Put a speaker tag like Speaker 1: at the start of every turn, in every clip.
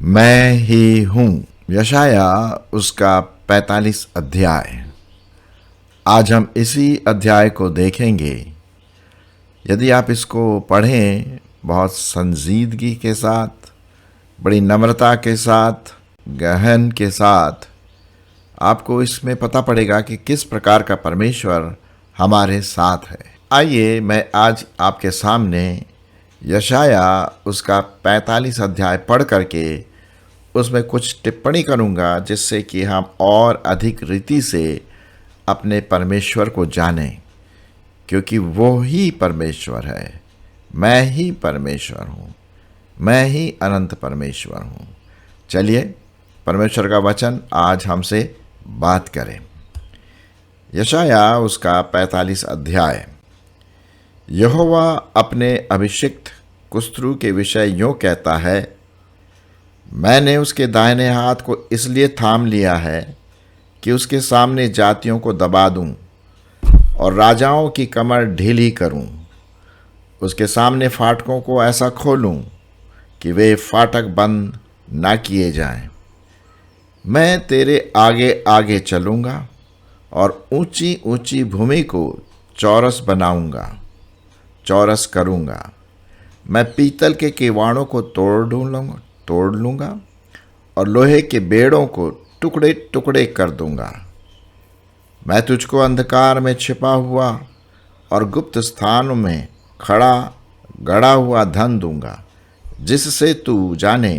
Speaker 1: मैं ही हूँ। यशाया उसका 45 अध्याय। आज हम इसी अध्याय को देखेंगे। यदि आप इसको पढ़ें बहुत संजीदगी के साथ, बड़ी नम्रता के साथ, गहन के साथ, आपको इसमें पता पड़ेगा कि किस प्रकार का परमेश्वर हमारे साथ है। आइए मैं आज आपके सामने यशाया उसका 45 अध्याय पढ़ करके उसमें कुछ टिप्पणी करूंगा, जिससे कि हम और अधिक रीति से अपने परमेश्वर को जानें, क्योंकि वो ही परमेश्वर है। मैं ही परमेश्वर हूँ, मैं ही अनंत परमेश्वर हूँ। चलिए परमेश्वर का वचन आज हमसे बात करें। यशाया उसका 45 अध्याय। यहोवा अपने अभिषिक्त कुस्त्रु के विषय यूँ कहता है, मैंने उसके दाहिने हाथ को इसलिए थाम लिया है कि उसके सामने जातियों को दबा दूं और राजाओं की कमर ढीली करूं। उसके सामने फाटकों को ऐसा खोलूं कि वे फाटक बंद ना किए जाएं। मैं तेरे आगे आगे चलूंगा और ऊंची ऊंची भूमि को चौरस बनाऊंगा, चौरस करूंगा। मैं पीतल के किवाड़ों को तोड़ लूंगा और लोहे के बेड़ों को टुकड़े टुकड़े कर दूंगा। मैं तुझको अंधकार में छिपा हुआ और गुप्त स्थानों में खड़ा गड़ा हुआ धन दूंगा, जिससे तू जाने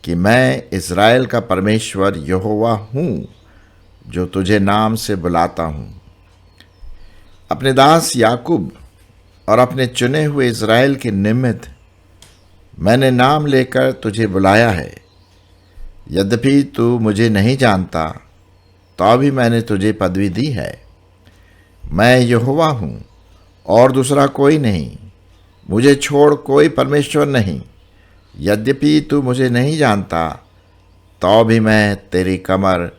Speaker 1: कि मैं इज़राइल का परमेश्वर यहोवा हूँ, जो तुझे नाम से बुलाता हूँ। अपने दास याकूब और अपने चुने हुए इज़राइल के निमित्त मैंने नाम लेकर तुझे बुलाया है। यद्यपि तू मुझे नहीं जानता, तो भी मैंने तुझे पदवी दी है। मैं यहोवा हूँ और दूसरा कोई नहीं, मुझे छोड़ कोई परमेश्वर नहीं। यद्यपि तू मुझे नहीं जानता, तो भी मैं तेरी कमर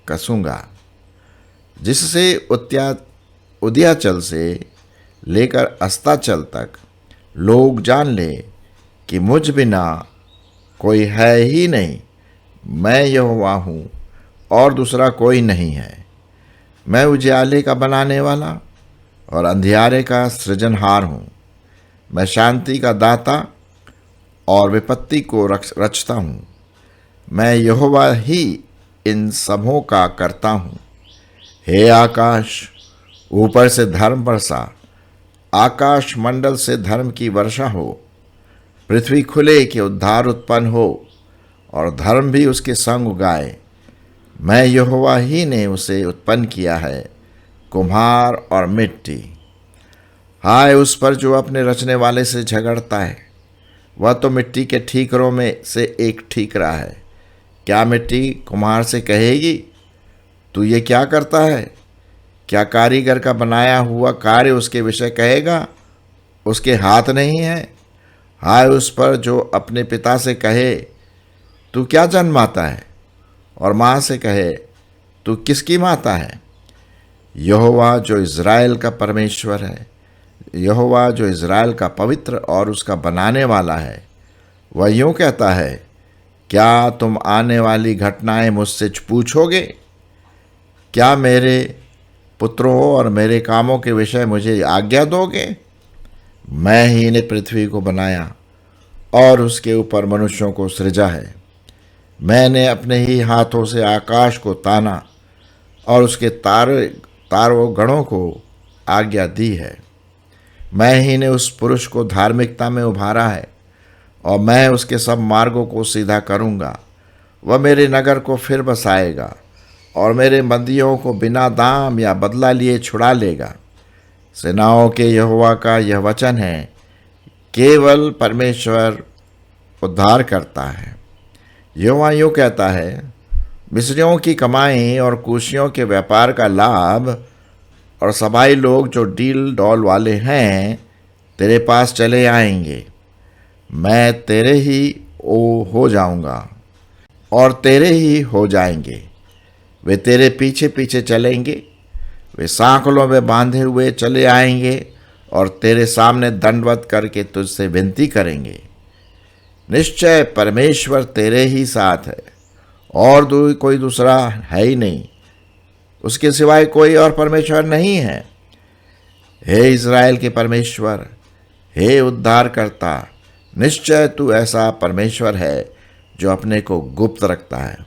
Speaker 1: कसूँगा, जिससे उदयाचल से लेकर अस्ताचल तक लोग जान ले कि मुझ बिना कोई है ही नहीं। मैं यहोवा हूँ और दूसरा कोई नहीं है। मैं उजियाले का बनाने वाला और अंधियारे का सृजनहार हूँ। मैं शांति का दाता और विपत्ति को रचता हूँ। मैं यहोवा ही इन सबों का करता हूँ। हे आकाश, ऊपर से धर्म बरसा, आकाश मंडल से धर्म की वर्षा हो। पृथ्वी खुले कि उद्धार उत्पन्न हो और धर्म भी उसके संग उगाए। मैं यहोवा ही ने उसे उत्पन्न किया है, कुम्हार और मिट्टी। हाय उस पर जो अपने रचने वाले से झगड़ता है। वह तो मिट्टी के ठीकरों में से एक ठीकरा है। क्या मिट्टी कुम्हार से कहेगी, तू ये क्या करता है? क्या कारीगर का बनाया हुआ कार्य उसके विषय कहेगा, उसके हाथ नहीं है? हाय उस पर जो अपने पिता से कहे, तू क्या जन्माता है, और माँ से कहे, तू किसकी माता है? यहोवा जो इज़राइल का परमेश्वर है, यहोवा जो इज़राइल का पवित्र और उसका बनाने वाला है, वह यूँ कहता है, क्या तुम आने वाली घटनाएं मुझसे पूछोगे? क्या मेरे पुत्रों और मेरे कामों के विषय मुझे आज्ञा दोगे? मैं ही ने पृथ्वी को बनाया और उसके ऊपर मनुष्यों को सृजा है। मैंने अपने ही हाथों से आकाश को ताना और उसके तारों गणों को आज्ञा दी है। मैं ही ने उस पुरुष को धार्मिकता में उभारा है और मैं उसके सब मार्गों को सीधा करूँगा। वह मेरे नगर को फिर बसाएगा और मेरे बंदियों को बिना दाम या बदला लिए छुड़ा लेगा। सेनाओं के यहोवा का यह वचन है, केवल परमेश्वर उद्धार करता है। यहोवा यूँ कहता है, मिस्रियों की कमाई और कूशियों के व्यापार का लाभ और सबाई लोग जो डील डॉल वाले हैं, तेरे पास चले आएंगे। मैं तेरे ही हो जाऊंगा और तेरे ही हो जाएंगे। वे तेरे पीछे पीछे चलेंगे, वे सांकलों में बांधे हुए चले आएंगे और तेरे सामने दंडवत करके तुझसे विनती करेंगे। निश्चय परमेश्वर तेरे ही साथ है और कोई दूसरा है ही नहीं, उसके सिवाय कोई और परमेश्वर नहीं है। हे इज़राइल के परमेश्वर, हे उद्धारकर्ता, निश्चय तू ऐसा परमेश्वर है जो अपने को गुप्त रखता है।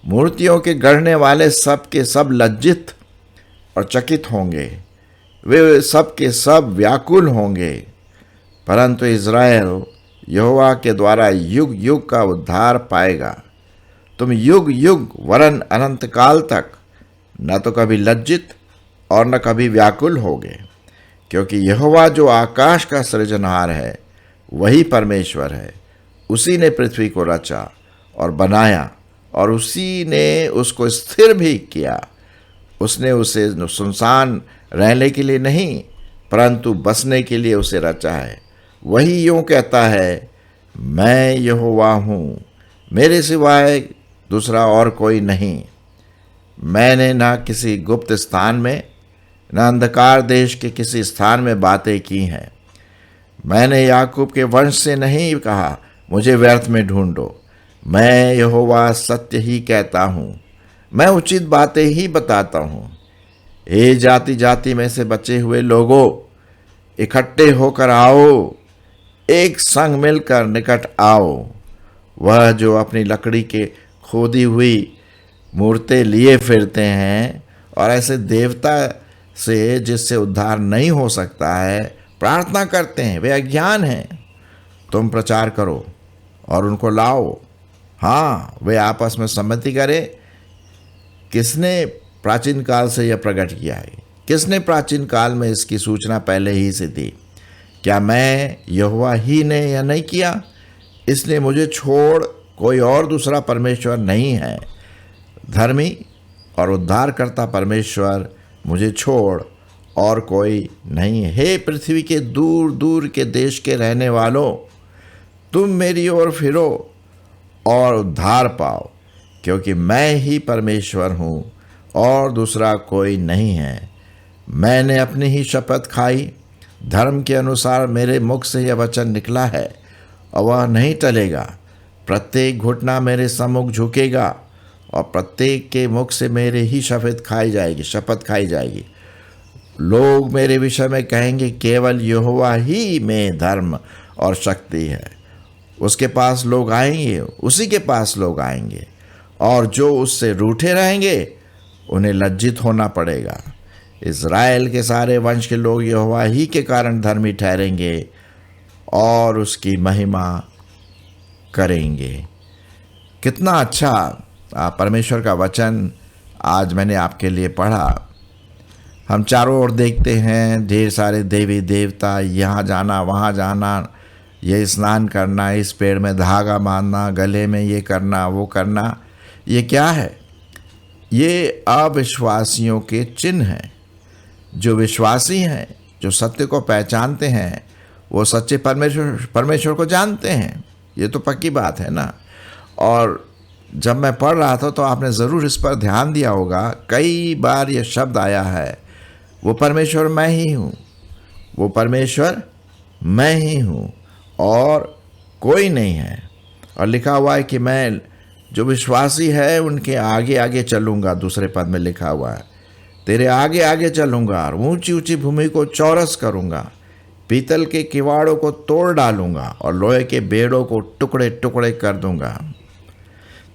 Speaker 1: मूर्तियों के गढ़ने वाले सब के सब लज्जित और चकित होंगे, वे सब के सब व्याकुल होंगे, परंतु इज़राइल यहोवा के द्वारा युग युग का उद्धार पाएगा। तुम युग युग वरन अनंत काल तक न तो कभी लज्जित और न कभी व्याकुल होगे, क्योंकि यहोवा जो आकाश का सृजनहार है वही परमेश्वर है। उसी ने पृथ्वी को रचा और बनाया और उसी ने उसको स्थिर भी किया। उसने उसे सुनसान रहने के लिए नहीं परंतु बसने के लिए उसे रचा है। वही यूं कहता है, मैं यहोवा हूँ, मेरे सिवाय दूसरा और कोई नहीं। मैंने न किसी गुप्त स्थान में न अंधकार देश के किसी स्थान में बातें की हैं। मैंने याकूब के वंश से नहीं कहा, मुझे व्यर्थ में ढूंढो। मैं यहोवा सत्य ही कहता हूँ, मैं उचित बातें ही बताता हूँ। हे जाति जाति में से बचे हुए लोगों, इकट्ठे होकर आओ, एक संग मिलकर निकट आओ। वह जो अपनी लकड़ी के खोदी हुई मूर्तें लिए फिरते हैं और ऐसे देवता से जिससे उद्धार नहीं हो सकता है प्रार्थना करते हैं, वे अज्ञान हैं। तुम प्रचार करो और उनको लाओ। हाँ, वे आपस में सम्मति करें। किसने प्राचीन काल से यह प्रकट किया है? किसने प्राचीन काल में इसकी सूचना पहले ही से दी? क्या मैं यहोवा ही ने यह नहीं किया? इसलिए मुझे छोड़ कोई और दूसरा परमेश्वर नहीं है। धर्मी और उद्धारकर्ता परमेश्वर मुझे छोड़ और कोई नहीं है। हे पृथ्वी के दूर दूर के देश के रहने वालों, तुम मेरी ओर फिरो और उद्धार पाओ, क्योंकि मैं ही परमेश्वर हूँ और दूसरा कोई नहीं है। मैंने अपनी ही शपथ खाई, धर्म के अनुसार मेरे मुख से यह वचन निकला है और वह नहीं टलेगा। प्रत्येक घुटना मेरे सम्मुख झुकेगा और प्रत्येक के मुख से मेरे ही शपथ खाई जाएगी। लोग मेरे विषय में कहेंगे, केवल यहोवा ही में धर्म और शक्ति है। उसके पास लोग आएंगे, उसी के पास लोग आएंगे, और जो उससे रूठे रहेंगे उन्हें लज्जित होना पड़ेगा। इज़राइल के सारे वंश के लोग यहोवा ही के कारण धर्मी ठहरेंगे और उसकी महिमा करेंगे। कितना अच्छा परमेश्वर का वचन आज मैंने आपके लिए पढ़ा। हम चारों ओर देखते हैं ढेर सारे देवी देवता, यहाँ जाना वहाँ जाना, ये स्नान करना, इस पेड़ में धागा बांधना, गले में ये करना वो करना। ये क्या है? ये अविश्वासियों के चिन्ह हैं। जो विश्वासी हैं, जो सत्य को पहचानते हैं, वो सच्चे परमेश्वर को जानते हैं। ये तो पक्की बात है ना। और जब मैं पढ़ रहा था तो आपने ज़रूर इस पर ध्यान दिया होगा, कई बार ये शब्द आया है, वो परमेश्वर मैं ही हूँ, वो परमेश्वर मैं ही हूँ और कोई नहीं है। और लिखा हुआ है कि मैं जो विश्वासी है उनके आगे आगे चलूँगा। दूसरे पद में लिखा हुआ है, तेरे आगे आगे चलूँगा और ऊंची ऊंची भूमि को चौरस करूँगा, पीतल के किवाड़ों को तोड़ डालूँगा और लोहे के बेड़ों को टुकड़े टुकड़े कर दूँगा।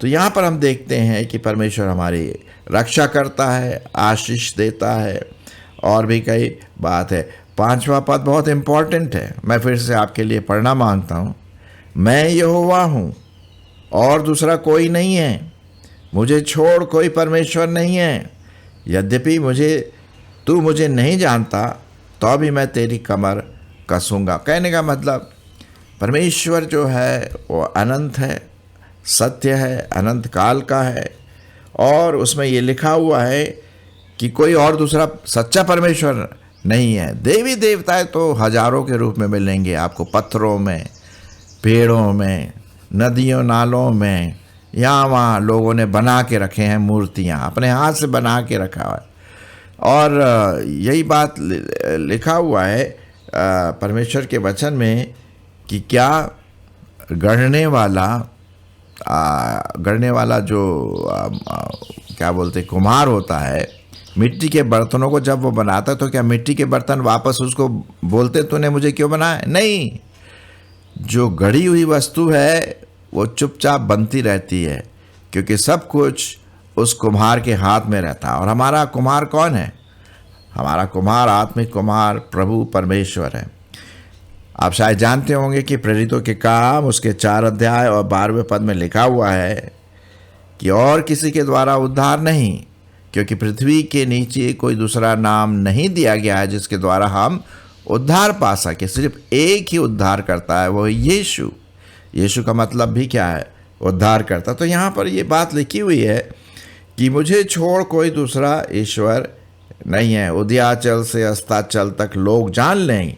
Speaker 1: तो यहाँ पर हम देखते हैं कि परमेश्वर हमारी रक्षा करता है, आशीष देता है, और भी कई बात है। 5वां पद बहुत इम्पॉर्टेंट है, मैं फिर से आपके लिए पढ़ना मांगता हूँ। मैं यहोवा हूँ और दूसरा कोई नहीं है, मुझे छोड़ कोई परमेश्वर नहीं है। यद्यपि तू मुझे नहीं जानता तो भी मैं तेरी कमर कसूँगा। कहने का मतलब परमेश्वर जो है वो अनंत है, सत्य है, अनंत काल का है, और उसमें ये लिखा हुआ है कि कोई और दूसरा सच्चा परमेश्वर नहीं है। देवी देवताएं तो हजारों के रूप में मिलेंगे आपको, पत्थरों में, पेड़ों में, नदियों नालों में, यहाँ वहाँ लोगों ने बना के रखे हैं मूर्तियाँ, अपने हाथ से बना के रखा है। और यही बात लिखा हुआ है परमेश्वर के वचन में कि क्या गढ़ने वाला जो क्या बोलते कुम्हार होता है, मिट्टी के बर्तनों को जब वो बनाता तो क्या मिट्टी के बर्तन वापस उसको बोलते तूने मुझे क्यों बनाया? नहीं, जो गढ़ी हुई वस्तु है वो चुपचाप बनती रहती है, क्योंकि सब कुछ उस कुम्हार के हाथ में रहता है। और हमारा कुम्हार कौन है? हमारा कुम्हार, आत्मिक कुम्हार प्रभु परमेश्वर है। आप शायद जानते होंगे कि प्रेरितों के काम उसके 4 अध्याय और 12वें पद में लिखा हुआ है कि और किसी के द्वारा उद्धार नहीं, क्योंकि पृथ्वी के नीचे कोई दूसरा नाम नहीं दिया गया है जिसके द्वारा हम उद्धार पा सके। सिर्फ एक ही उद्धार करता है, वो यीशु। यीशु का मतलब भी क्या है? उद्धार करता। तो यहाँ पर ये बात लिखी हुई है कि मुझे छोड़ कोई दूसरा ईश्वर नहीं है। उदयाचल से अस्ताचल तक लोग जान लें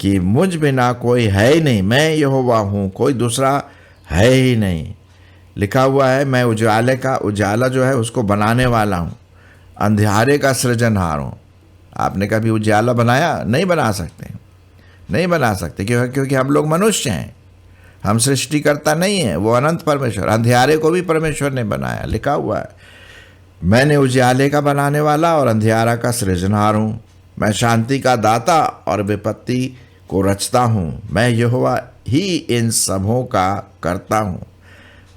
Speaker 1: कि मुझ बिना कोई है ही नहीं। मैं यहोवा हूँ, कोई दूसरा है ही नहीं। लिखा हुआ है मैं उजाला जो है उसको बनाने वाला हूँ, अंधियारे का सृजनहार हूँ। आपने कभी उजाला बनाया? नहीं बना सकते, नहीं बना सकते। क्योंकि हम लोग मनुष्य हैं, हम सृष्टिकर्ता नहीं है, वो अनंत परमेश्वर। अंधियारे को भी परमेश्वर ने बनाया। लिखा हुआ है मैंने उजाले का बनाने वाला और अंधियारा का सृजनहार हूँ। मैं शांति का दाता और विपत्ति को रचता हूँ। मैं यहोवा ही इन सबों का करता हूँ।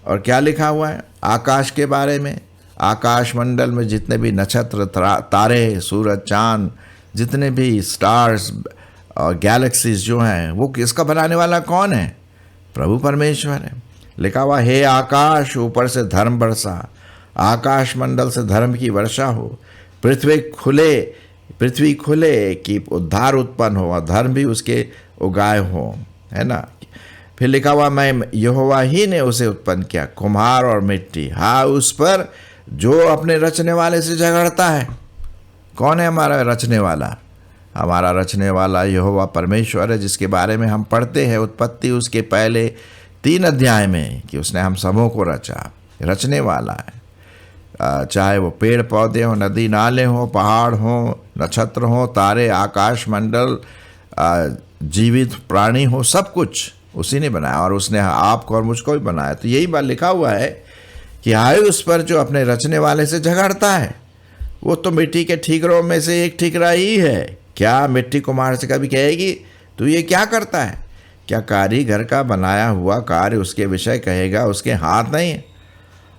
Speaker 1: और क्या लिखा हुआ है आकाश के बारे में? आकाश मंडल में जितने भी नक्षत्र, तारे, सूरज, चांद, जितने भी स्टार्स और गैलेक्सीज जो हैं, वो किसका बनाने वाला कौन है? प्रभु परमेश्वर है। लिखा हुआ हे आकाश ऊपर से धर्म बरसा, आकाश मंडल से धर्म की वर्षा हो। पृथ्वी खुले कि उद्धार उत्पन्न हो और धर्म भी उसके उगाए हो, है ना। फिर लिखा हुआ मैं यहोवा ही ने उसे उत्पन्न किया, कुम्हार और मिट्टी, हाँ उस पर जो अपने रचने वाले से झगड़ता है। कौन है हमारा रचने वाला? हमारा रचने वाला यहोवा परमेश्वर है, जिसके बारे में हम पढ़ते हैं उत्पत्ति उसके पहले 3 अध्याय में कि उसने हम सबों को रचा। रचने वाला है। चाहे वो पेड़ पौधे हो, नदी नाले हो, पहाड़ हो, नक्षत्र हो, तारे, आकाश मंडल, जीवित प्राणी हो, सब कुछ उसी ने बनाया। और उसने आपको और मुझको भी बनाया। तो यही बात लिखा हुआ है कि आए उस पर जो अपने रचने वाले से झगड़ता है। वो तो मिट्टी के ठीकरों में से एक ठीकरा ही है। क्या मिट्टी कुम्हार से कभी कहेगी तू ये क्या करता है? क्या कारीगर का बनाया हुआ कार्य उसके विषय कहेगा उसके हाथ नहीं है?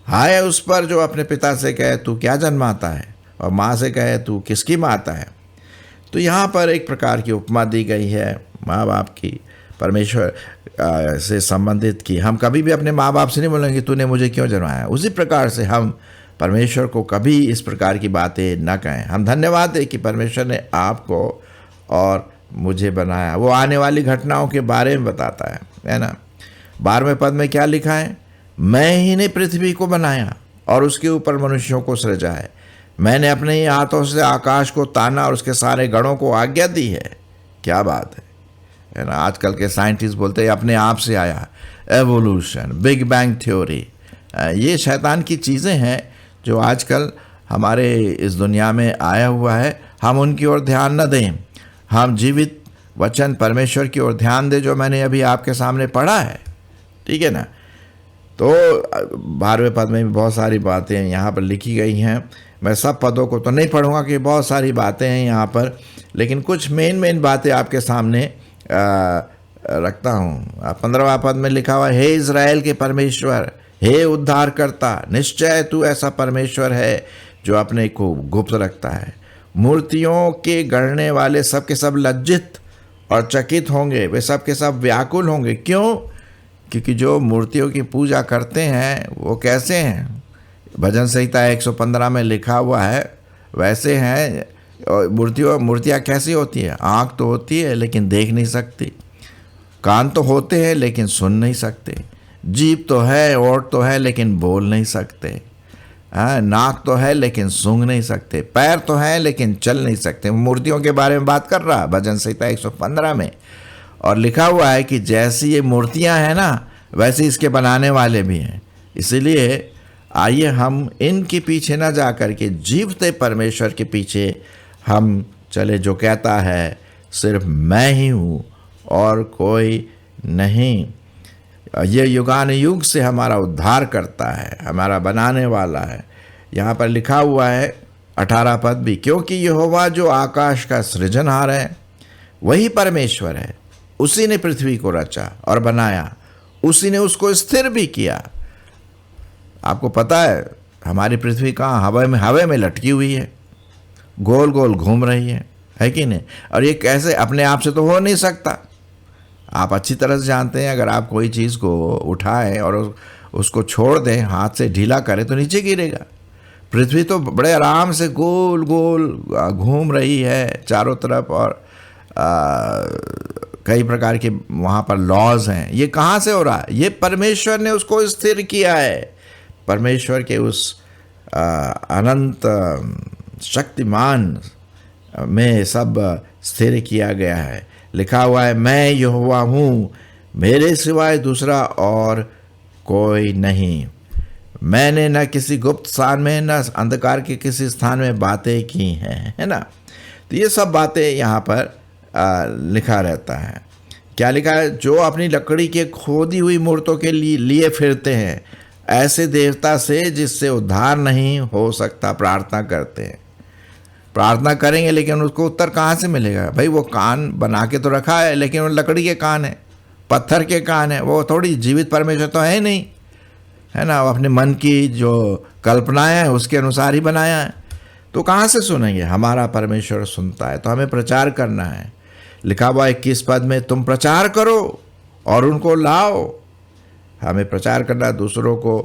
Speaker 1: हाय उस पर जो अपने पिता से कहे तू क्या जन्माता है, और माँ से कहे तू किसकी माता है। तो यहाँ पर एक प्रकार की उपमा दी गई है माँ बाप की, परमेश्वर से संबंधित की। हम कभी भी अपने माँ बाप से नहीं बोलेंगे तूने मुझे क्यों जन्माया। उसी प्रकार से हम परमेश्वर को कभी इस प्रकार की बातें न कहें। हम धन्यवाद दें कि परमेश्वर ने आपको और मुझे बनाया। वो आने वाली घटनाओं के बारे में बताता है ना। 12वें पद में क्या लिखा है? मैं ही ने पृथ्वी को बनाया और उसके ऊपर मनुष्यों को सृजा है। मैंने अपने ही हाथों से आकाश को ताना और उसके सारे गणों को आज्ञा दी है। क्या बात है ना। आजकल के साइंटिस्ट बोलते हैं अपने आप से आया, एवोल्यूशन, बिग बैंग थ्योरी। ये शैतान की चीज़ें हैं जो आजकल हमारे इस दुनिया में आया हुआ है। हम उनकी ओर ध्यान न दें, हम जीवित वचन परमेश्वर की ओर ध्यान दें जो मैंने अभी आपके सामने पढ़ा है। ठीक है ना। तो 12वें पद में भी बहुत सारी बातें यहाँ पर लिखी गई हैं। मैं सब पदों को तो नहीं पढ़ूंगा कि बहुत सारी बातें हैं यहाँ पर, लेकिन कुछ मेन बातें आपके सामने रखता हूँ। 15वां पद में लिखा हुआ हे इज़राइल के परमेश्वर, हे उद्धार करता, निश्चय तू ऐसा परमेश्वर है जो अपने को गुप्त रखता है। मूर्तियों के गढ़ने वाले सब के सब लज्जित और चकित होंगे, वे सब के सब व्याकुल होंगे। क्यों? क्योंकि जो मूर्तियों की पूजा करते हैं वो कैसे हैं? भजन संहिता 115 में लिखा हुआ है वैसे हैं। मूर्तियाँ कैसी होती है? आँख तो होती है लेकिन देख नहीं सकती, कान तो होते हैं लेकिन सुन नहीं सकते, जीभ तो है, ओठ तो है लेकिन बोल नहीं सकते, नाक तो है लेकिन सूंघ नहीं सकते, पैर तो है लेकिन चल नहीं सकते। मूर्तियों के बारे में बात कर रहा भजन संहिता 115 में। और लिखा हुआ है कि जैसी ये मूर्तियां हैं ना वैसे इसके बनाने वाले भी हैं। इसीलिए आइए हम इनके पीछे न जा कर के जीवते परमेश्वर के पीछे हम चले, जो कहता है सिर्फ मैं ही हूँ और कोई नहीं। ये युगानुयुग से हमारा उद्धार करता है, हमारा बनाने वाला है। यहाँ पर लिखा हुआ है 18 पद भी, क्योंकि यहोवा जो आकाश का सृजनहार है वही परमेश्वर है। उसी ने पृथ्वी को रचा और बनाया, उसी ने उसको स्थिर भी किया। आपको पता है हमारी पृथ्वी कहाँ हवा में लटकी हुई है, गोल गोल घूम रही है कि नहीं? और ये कैसे? अपने आप से तो हो नहीं सकता। आप अच्छी तरह से जानते हैं, अगर आप कोई चीज़ को उठाएं और उसको छोड़ दें, हाथ से ढीला करें तो नीचे गिरेगा। पृथ्वी तो बड़े आराम से गोल गोल घूम रही है चारों तरफ, और कई प्रकार के वहाँ पर लॉज हैं। ये कहाँ से हो रहा है? ये परमेश्वर ने उसको स्थिर किया है। परमेश्वर के उस अनंत शक्तिमान में सब स्थिर किया गया है। लिखा हुआ है, मैं यहोवा हूँ, मेरे सिवाय दूसरा और कोई नहीं। मैंने न किसी गुप्त स्थान में न अंधकार के किसी स्थान में बातें की हैं, है ना? तो ये सब बातें यहाँ पर लिखा रहता है। क्या लिखा है? जो अपनी लकड़ी के खोदी हुई मूर्तों के लिए फिरते हैं, ऐसे देवता से जिससे उद्धार नहीं हो सकता प्रार्थना करते हैं। प्रार्थना करेंगे लेकिन उसको उत्तर कहाँ से मिलेगा? भाई वो कान बना के तो रखा है, लेकिन वो लकड़ी के कान है, पत्थर के कान है, वो थोड़ी जीवित परमेश्वर तो है नहीं, है ना? वो अपने मन की जो कल्पनाएं हैं उसके अनुसार ही बनाया है। तो कहाँ से सुनेंगे? हमारा परमेश्वर सुनता है। तो हमें प्रचार करना है। लिखा हुआ 21 पद में, तुम प्रचार करो और उनको लाओ। हमें प्रचार करना दूसरों को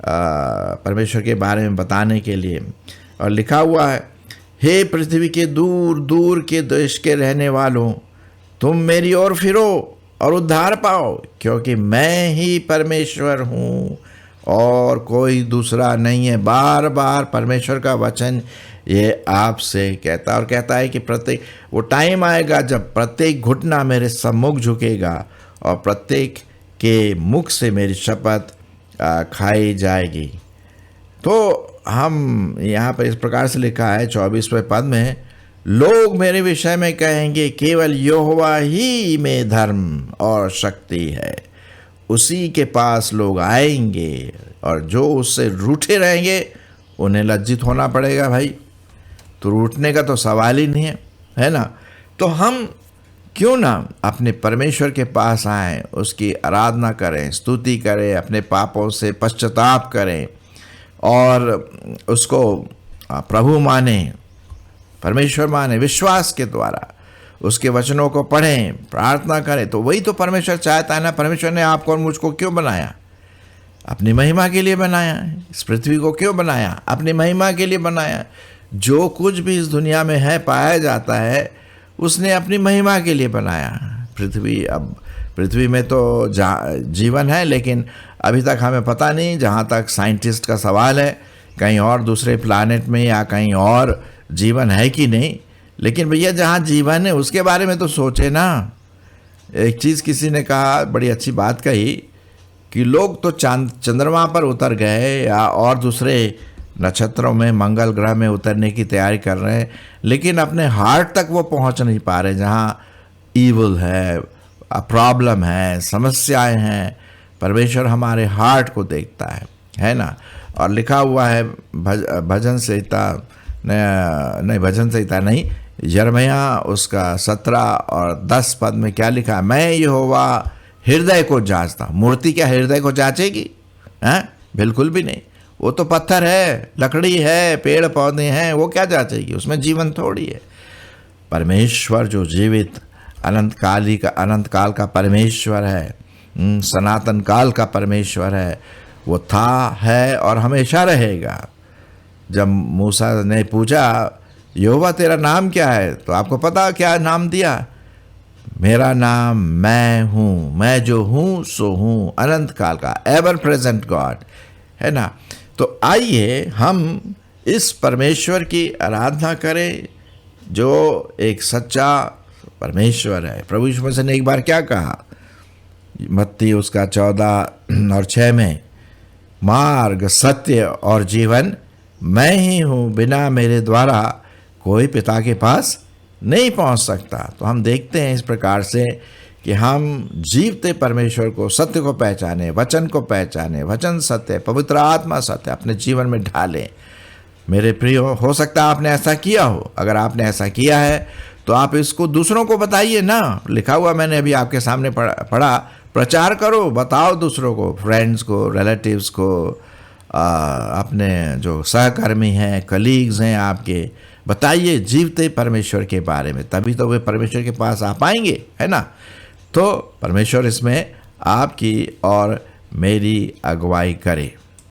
Speaker 1: परमेश्वर के बारे में बताने के लिए। और लिखा हुआ है, हे पृथ्वी के दूर दूर के देश के रहने वालों, तुम मेरी ओर फिरो और उद्धार पाओ, क्योंकि मैं ही परमेश्वर हूँ और कोई दूसरा नहीं है। बार बार परमेश्वर का वचन ये आपसे कहता है, और कहता है कि प्रत्येक वो टाइम आएगा जब प्रत्येक घुटना मेरे सम्मुख झुकेगा और प्रत्येक के मुख से मेरी शपथ खाई जाएगी। तो हम यहाँ पर इस प्रकार से लिखा है 24वें पद में, लोग मेरे विषय में कहेंगे केवल यहोवा ही में धर्म और शक्ति है। उसी के पास लोग आएंगे और जो उससे रूठे रहेंगे उन्हें लज्जित होना पड़ेगा। भाई तो रूठने का तो सवाल ही नहीं है ना? तो हम क्यों ना अपने परमेश्वर के पास आएं, उसकी आराधना करें, स्तुति करें, अपने पापों से पश्चाताप करें और उसको प्रभु माने, परमेश्वर माने, विश्वास के द्वारा उसके वचनों को पढ़ें, प्रार्थना करें। तो वही तो परमेश्वर चाहता है ना। परमेश्वर ने आपको और मुझको क्यों बनाया? अपनी महिमा के लिए बनाया है। इस पृथ्वी को क्यों बनाया? अपनी महिमा के लिए बनाया। जो कुछ भी इस दुनिया में है, पाया जाता है, उसने अपनी महिमा के लिए बनाया। पृथ्वी, अब पृथ्वी में तो जीवन है, लेकिन अभी तक हमें पता नहीं, जहाँ तक साइंटिस्ट का सवाल है, कहीं और दूसरे प्लानेट में या कहीं और जीवन है कि नहीं। लेकिन भैया जहाँ जीवन है उसके बारे में तो सोचे ना। एक चीज़ किसी ने कहा, बड़ी अच्छी बात कही, कि लोग तो चंद्रमा पर उतर गए या और दूसरे नक्षत्रों में, मंगल ग्रह में उतरने की तैयारी कर रहे हैं, लेकिन अपने हार्ट तक वो पहुंच नहीं पा रहे, जहाँ ईविल है, प्रॉब्लम है, समस्याएं हैं। परमेश्वर हमारे हार्ट को देखता है ना? और लिखा हुआ है भजन संहिता नहीं, यिर्मयाह उसका 17 और 10 पद में क्या लिखा है? मैं यहोवा हृदय को जांचता। मूर्ति क्या हृदय को जांचेगी? हैं? बिल्कुल भी नहीं। वो तो पत्थर है, लकड़ी है, पेड़ पौधे हैं, वो क्या जांचेगी? उसमें जीवन थोड़ी है। परमेश्वर जो जीवित अनंत काल का परमेश्वर है, सनातन काल का परमेश्वर है, वो था, है और हमेशा रहेगा। जब मूसा ने पूछा, यहोवा तेरा नाम क्या है? तो आपको पता क्या नाम दिया? मेरा नाम मैं हूँ, मैं जो हूँ सो हूँ, अनंत काल का, एवर प्रेजेंट गॉड, है ना? तो आइए हम इस परमेश्वर की आराधना करें जो एक सच्चा परमेश्वर है। प्रभु यीशु मसीह ने एक बार क्या कहा? मत्ती उसका 14 और 6 में, मार्ग, सत्य और जीवन मैं ही हूँ, बिना मेरे द्वारा कोई पिता के पास नहीं पहुँच सकता। तो हम देखते हैं इस प्रकार से कि हम जीवते परमेश्वर को, सत्य को पहचाने, वचन को पहचाने, वचन सत्य, पवित्र आत्मा सत्य अपने जीवन में ढालें। मेरे प्रिय, हो सकता है आपने ऐसा किया हो। अगर आपने ऐसा किया है तो आप इसको दूसरों को बताइए ना। लिखा हुआ मैंने अभी आपके सामने पढ़ा, प्रचार करो, बताओ दूसरों को, फ्रेंड्स को, रिलेटिव्स को, अपने जो सहकर्मी हैं, कलीग्स हैं आपके, बताइए जीवते परमेश्वर के बारे में। तभी तो वे परमेश्वर के पास आ पाएंगे, है ना। तो परमेश्वर इसमें आपकी और मेरी अगुवाई करे।